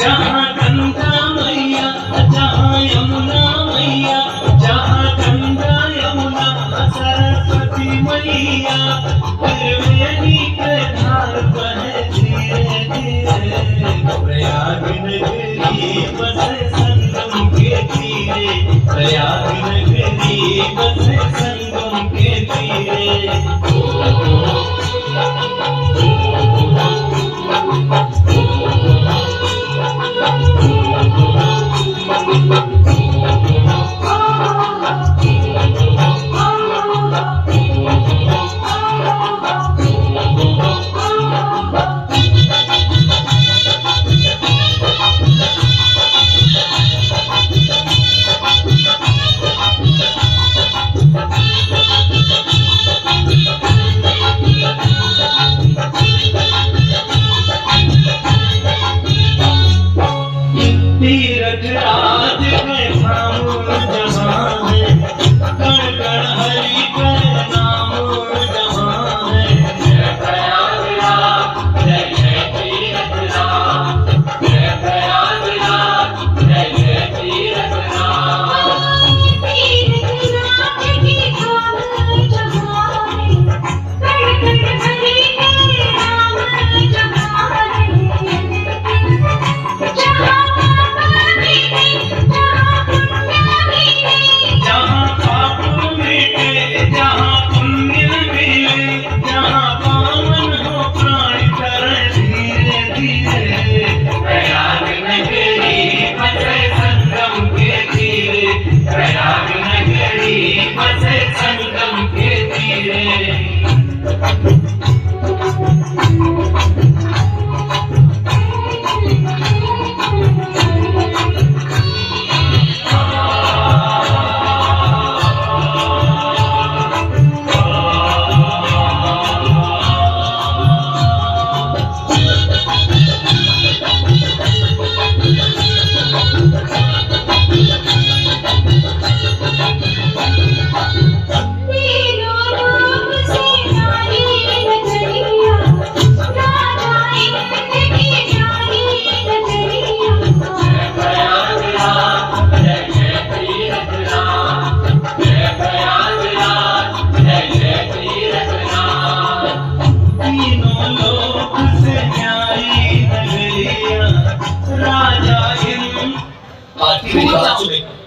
जहाँ गंगा मैया जहाँ यमुना मैया, जहाँ गंगा यमुना सरस्वती मैया, त्रिवेणी के धार बहे धीरे धीरे। प्रयाग नगरी बसे संगम के तीरे, प्रयाग नगरी बसे संगम के तीरे। तीरथ राज में सामूल जहाँ है, कण कण हरि का नाम जहाँ है। जय प्रयागराज जय जय तीरथ राज, जय प्रयागराज जय जय तीरथ राज। तीरथ राज की नाम जहाँ है, कण कण हरि का नाम जहाँ है। जहाँ पाप मिटे जहाँ पुण्य मिले, जहाँ पावन हो प्राण करे धीरे धीरे। प्रयाग नगरी बसे संगम के तीरे, प्रयाग नगरी बसे संगम के तीरे। राजा